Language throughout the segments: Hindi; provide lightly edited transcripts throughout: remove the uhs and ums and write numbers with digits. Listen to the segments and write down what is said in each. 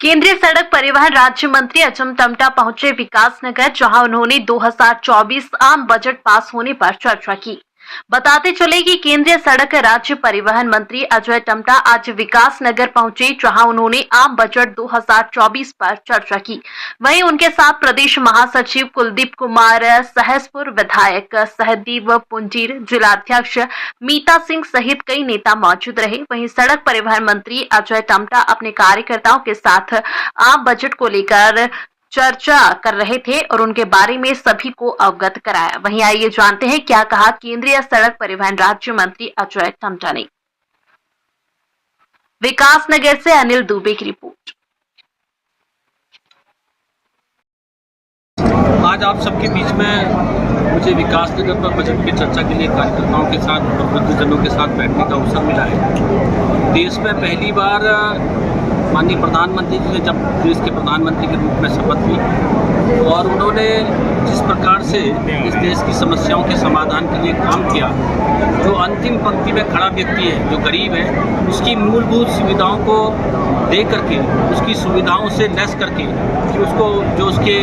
केंद्रीय सड़क परिवहन राज्य मंत्री अजय टम्टा पहुंचे विकासनगर, जहां उन्होंने 2024 आम बजट पास होने पर चर्चा की। बताते चले कि केंद्रीय सड़क राज्य परिवहन मंत्री अजय टम्टा आज विकासनगर पहुंचे, जहां उन्होंने आम बजट 2024 पर चर्चा की। वहीं उनके साथ प्रदेश महासचिव कुलदीप कुमार, सहसपुर विधायक सहदेव पुंजीर, जिलाध्यक्ष मीता सिंह सहित कई नेता मौजूद रहे। वहीं सड़क परिवहन मंत्री अजय टम्टा अपने कार्यकर्ताओं के साथ आम बजट को लेकर चर्चा कर रहे थे और उनके बारे में सभी को अवगत कराया। वहीं आइए जानते हैं क्या कहा केंद्रीय सड़क परिवहन राज्य मंत्री अजय टम्टा ने। विकासनगर से अनिल दुबे की रिपोर्ट। आज आप सबके बीच में मुझे विकासनगर पर बजट की चर्चा के लिए कार्यकर्ताओं के साथ और वृद्धजनों के साथ बैठने का अवसर मिला है। देश में पहली बार माननीय प्रधानमंत्री जी ने जब देश के प्रधानमंत्री के रूप में शपथ ली और उन्होंने जिस प्रकार से इस देश की समस्याओं के समाधान के लिए काम किया, जो अंतिम पंक्ति में खड़ा व्यक्ति है, जो गरीब है, उसकी मूलभूत सुविधाओं को दे करके, उसकी सुविधाओं से लैस करके कि उसको जो उसके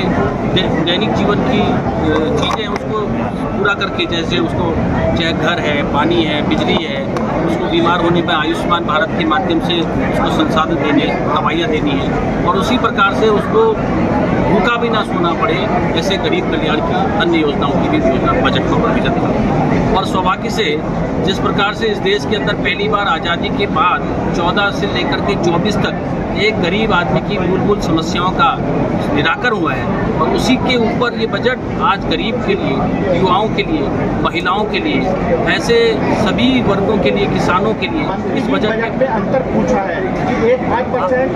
दैनिक जीवन की चीज़ें उसको पूरा करके, जैसे उसको चाहे घर है, पानी है, बिजली है, उसको बीमार होने पर आयुष्मान भारत के माध्यम से उसको संसाधन देने, दवाइयाँ देनी है और उसी प्रकार से उसको भूखा भी ना सोना पड़े, जैसे गरीब कल्याण की अन्य योजनाओं की भी योजना बजट में प्रोविजन था। और सौभाग्य से जिस प्रकार से इस देश के अंदर पहली बार आज़ादी के बाद 14 से लेकर के 24 तक एक गरीब आदमी की मूलभूत समस्याओं का निराकरण हुआ है और उसी के ऊपर ये बजट आज गरीब के लिए, युवाओं के लिए, महिलाओं के लिए, ऐसे सभी वर्गों के लिए, किसानों के लिए इस बजट में अंतर पूछा है कि 1-5%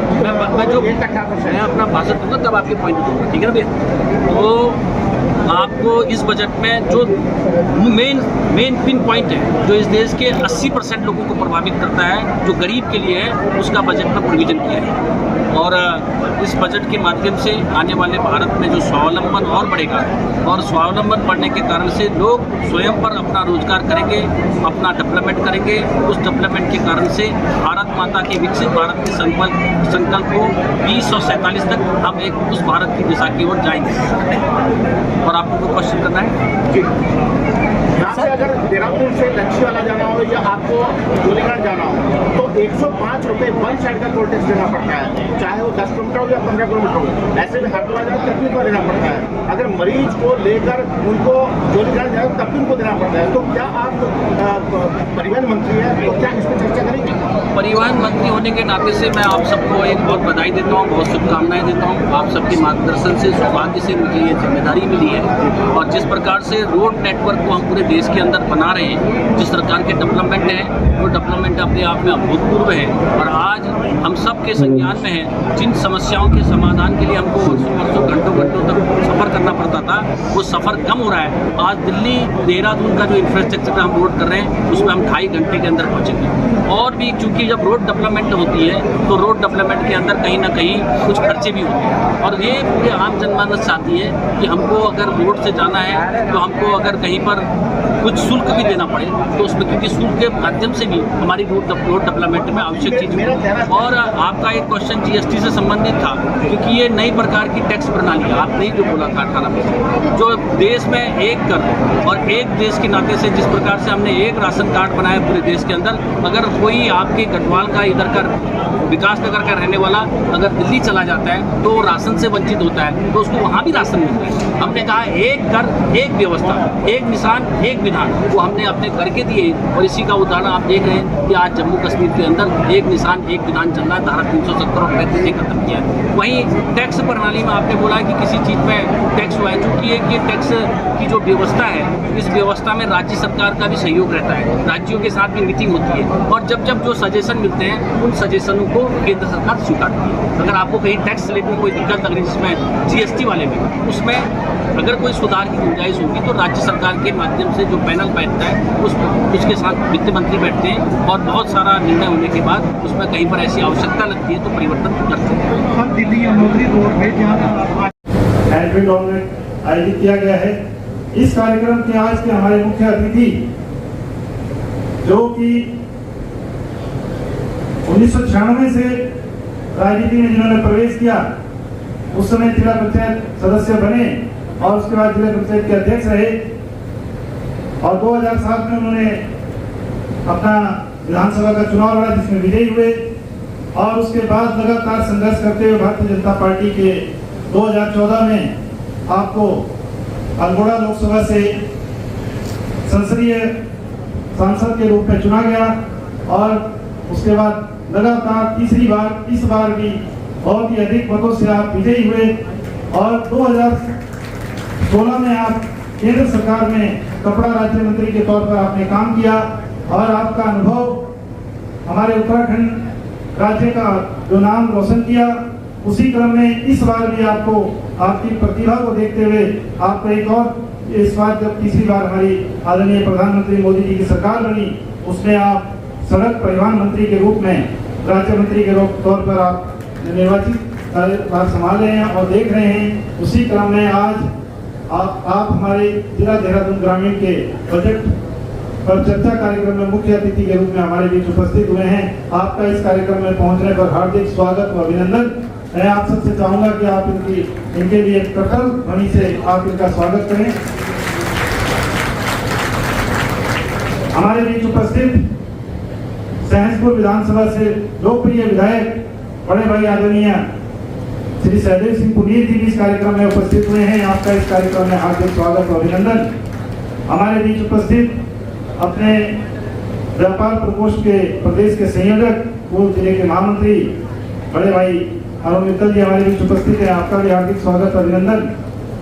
मैं अपना भाषण दूंगा तब आपके पॉइंट दूंगा, ठीक है ना भैया। तो आपको इस बजट में जो मेन पिन पॉइंट है, जो इस देश के 80% लोगों को प्रभावित करता है, जो गरीब के लिए है, उसका बजट में प्रोविजन किया है। और इस बजट के माध्यम से आने वाले भारत में जो स्वावलंबन और बढ़ेगा और स्वावलंबन बढ़ने के कारण से लोग स्वयं पर अपना रोजगार करेंगे, अपना डेवलपमेंट करेंगे। उस डेवलपमेंट के कारण से भारत माता के विकसित भारत के संकल्प को 2047 तक हम एक उस भारत की दिशा की ओर जाएंगे। और आपको कोई क्वेश्चन करना है? यहाँ से अगर देहरादून से लक्ष्य वाला जाना हो या आपको गोलीघाट जाना हो तो 105 रुपये वन साइड का टोल टैक्स देना पड़ता है, चाहे वो 10 किलोमीटर हो या 15 किलोमीटर हो। ऐसे में हरिद्वार जाए तब भी उनको देना पड़ता है। अगर मरीज को लेकर उनको गोलीघाट जाए तब भी उनको देना पड़ता है। तो क्या आप परिवहन मंत्री हैं, तो क्या इस पर चर्चा करेंगे? परिवहन मंत्री होने के नाते से मैं आप सबको एक बहुत बधाई देता हूँ, बहुत शुभकामनाएं देता हूँ। आप सबके मार्गदर्शन से, सौभाग्य से मुझे ये जिम्मेदारी मिली है और जिस प्रकार से रोड नेटवर्क को हम पूरे देश के अंदर बना रहे हैं, जिस सरकार के डेवलपमेंट है, वो डेवलपमेंट अपने आप में अभूतपूर्व है और आज हम सब के संज्ञान में है। जिन समस्याओं के समाधान के लिए हमको वर्षों घंटों तक सफ़र करना पड़ता था, वो सफ़र कम हो रहा है। आज दिल्ली देहरादून का जो इंफ्रास्ट्रक्चर हम रोड कर रहे हैं, उसमें हम 2.5 घंटे के अंदर पहुँचेंगे। और भी चूँकि जब रोड डेवलपमेंट होती है तो रोड डेवलपमेंट के अंदर कहीं ना कहीं कुछ खर्चे भी होते हैं और ये पूरे आम जनमानस चाहती है कि हमको अगर रोड से जाना है तो हमको अगर कहीं पर कुछ शुल्क भी देना पड़े तो उसमें, क्योंकि शुल्क के माध्यम से भी हमारी रोड डेवलपमेंट में आवश्यक चीज़ है। और आपका एक क्वेश्चन जीएसटी से संबंधित था, क्योंकि ये नई प्रकार की टैक्स प्रणाली है। आपने जो बोला था 18 जो देश में एक कर और एक देश के नाते से जिस प्रकार से हमने एक राशन कार्ड बनाया पूरे देश के अंदर, अगर कोई आपके गढ़वाल का, इधर का विकासनगर का रहने वाला अगर दिल्ली चला जाता है तो राशन से वंचित होता है, तो उसको वहाँ भी राशन मिलता है। हमने कहा एक कर एक व्यवस्था, एक निशान एक विधान, वो हमने अपने करके दिए और इसी का उदाहरण आप देख रहे हैं कि आज जम्मू कश्मीर के अंदर एक निशान एक विधान चल रहा है। धारा 370 रुपये खत्म किया है। वहीं टैक्स प्रणाली में आपने बोला है कि किसी चीज़ में टैक्स हुआ है, चूँकि ये टैक्स की जो व्यवस्था है, इस व्यवस्था में राज्य सरकार का भी सहयोग रहता है, राज्यों के साथ भी मीटिंग होती है और जब जो सजेशन मिलते हैं उन सजेशनों को केंद्र सरकार स्वीकारती है। अगर आपको कहीं टैक्स स्लेब में कोई दिक्कत लग रही है, जिसमें जीएसटी वाले में, उसमें अगर कोई सुधार की गुंजाइश होगी तो राज्य सरकार के माध्यम से जो पैनल बैठता है उसके साथ वित्त मंत्री बैठते हैं और बहुत सारा निर्णय होने के बाद उसमें कहीं पर ऐसी आवश्यकता लगती है तो परिवर्तन करते हैं। हम दिल्ली यमुनोत्री रोड में जहाँ आयोजित किया गया है, इस कार्यक्रम के आज के हमारे मुख्य अतिथि जो कि 1996 से राजनीति में जिन्होंने प्रवेश किया, उस समय जिला पंचायत सदस्य बने और उसके बाद जिला पंचायत के अध्यक्ष रहे और 2007 में उन्होंने अपना विधानसभा का चुनाव लड़ा जिसमें विजयी हुए और उसके बाद लगातार संघर्ष करते हुए भारतीय जनता पार्टी के 2014 में आपको अल्मोड़ा लोकसभा से संसदीय सांसद के रूप में चुना गया और उसके बाद लगातार तीसरी बार इस बार भी बहुत ही अधिक मतों से आप विजयी हुए और 2016 में आप केंद्र सरकार में कपड़ा राज्य मंत्री के तौर पर आपने काम किया और आपका अनुभव हमारे उत्तराखंड राज्य का जो नाम रोशन किया। उसी क्रम में इस बार भी आपको आपकी प्रतिभा को देखते हुए आपको एक और इस बार जब तीसरी बार हमारी आदरणीय प्रधानमंत्री मोदी जी की सरकार बनी उसमें आप सड़क परिवहन मंत्री के रूप में राज्य मंत्री के तौर पर आप निर्वाचित कार्यभार संभाल रहे हैं और देख रहे हैं। उसी क्रम में आज आप हमारे जिला देहरादून ग्रामीण के बजट पर चर्चा कार्यक्रम में मुख्य अतिथि के रूप में हमारे बीच उपस्थित हुए हैं। आपका इस कार्यक्रम में पहुंचने पर हार्दिक स्वागत और अभिनंदन। मैं आप सबसे चाहूंगा कि आप इनके लिए कटल ध्वनि से आप इनका स्वागत करें। हमारे बीच उपस्थित सहसपुर विधानसभा से लोकप्रिय विधायक बड़े भाई आदरणीय श्री सहदेव सिंह पुनीत जी भी इस कार्यक्रम में उपस्थित हुए हैं। आपका इस कार्यक्रम में हार्दिक स्वागत और अभिनंदन। हमारे बीच उपस्थित अपने व्यापार प्रकोष्ठ के प्रदेश के संयोजक पूर्व जिले के महामंत्री बड़े भाई अरुण मित्तल जी हमारे बीच उपस्थित हैं। आपका भी हार्दिक स्वागत और अभिनंदन।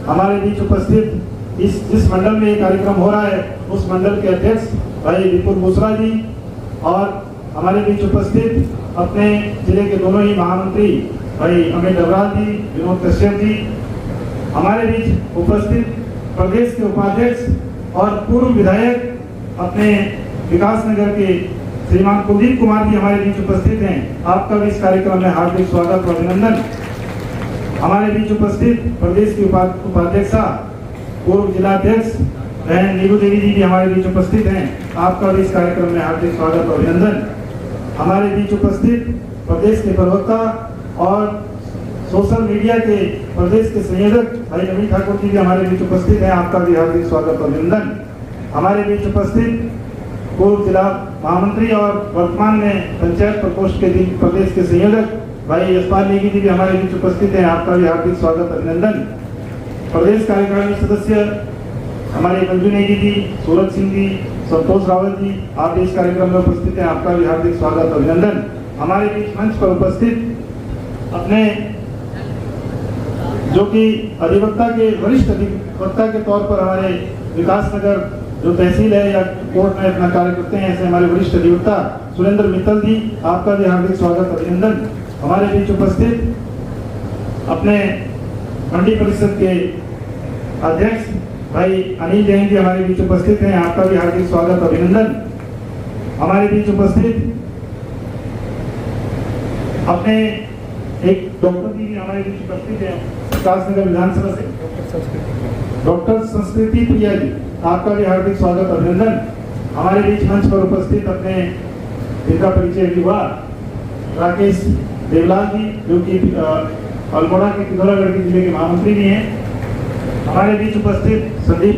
हमारे बीच उपस्थित जिस मंडल में ये कार्यक्रम हो रहा है उस मंडल के अध्यक्ष भाई विपुल बोसरा जी और हमारे बीच उपस्थित अपने जिले के दोनों ही महामंत्री भाई अमित डबराल जी, विनोद कश्यप जी, हमारे बीच उपस्थित प्रदेश के उपाध्यक्ष और पूर्व विधायक अपने विकास नगर के श्रीमान कुलदीप कुमार जी हमारे बीच उपस्थित हैं। आपका भी इस कार्यक्रम में हार्दिक स्वागत और अभिनंदन। हमारे बीच उपस्थित प्रदेश की उपाध्यक्षा पूर्व जिलाध्यक्ष बहन नीलू देवी जी भी हमारे बीच उपस्थित हैं। आपका भी इस कार्यक्रम में हार्दिक स्वागत और अभिनंदन। हमारे बीच उपस्थित प्रदेश के प्रवक्ता और सोशल मीडिया के प्रदेश के संयोजक भाई नवीन ठाकुर जी भी हमारे बीच उपस्थित हैं। आपका भी हार्दिक स्वागत और अभिनंदन। हमारे बीच उपस्थित पूर्व जिला महामंत्री और वर्तमान में पंचायत प्रकोष्ठ के प्रदेश के संयोजक भाई यशपाल नेगी जी भी हमारे बीच उपस्थित हैं। आपका भी हार्दिक स्वागत अभिनंदन। प्रदेश कार्यकारिणी सदस्य हमारे मंजू नेगी जी, सूरज सिंह जी, संतोष रावत जी आप इस कार्यक्रम में उपस्थित हैं। आपका भी हार्दिक स्वागत अभिनंदन। हमारे बीच मंच पर उपस्थित अपने जो कि अधिवक्ता के वरिष्ठ अधिवक्ता के तौर पर हमारे विकास नगर जो तहसील है या कोर्ट में अपना कार्य करते हैं ऐसे हमारे वरिष्ठ अधिवक्ता सुरेंद्र मित्तल जी आपका भी हार्दिक स्वागत अभिनंदन। हमारे बीच उपस्थित अपने मंडी परिषद के अध्यक्ष भाई अनिल जैन जी हमारे बीच उपस्थित हैं। आपका भी हार्दिक स्वागत अभिनंदन। हमारे बीच उपस्थित अपने एक डॉक्टर जी भी हमारे बीच उपस्थित हैं विकास नगर विधानसभा से डॉक्टर संस्कृति प्रिया जी आपका भी हार्दिक स्वागत अभिनंदन। हमारे बीच मंच पर उपस्थित अपने जिनका परिचय भी हुआ राकेश देवलाल जी जो कि अल्मोड़ा के पिथौरागढ़ जिले के महामंत्री भी हैं। हमारे बीच उपस्थित संदीप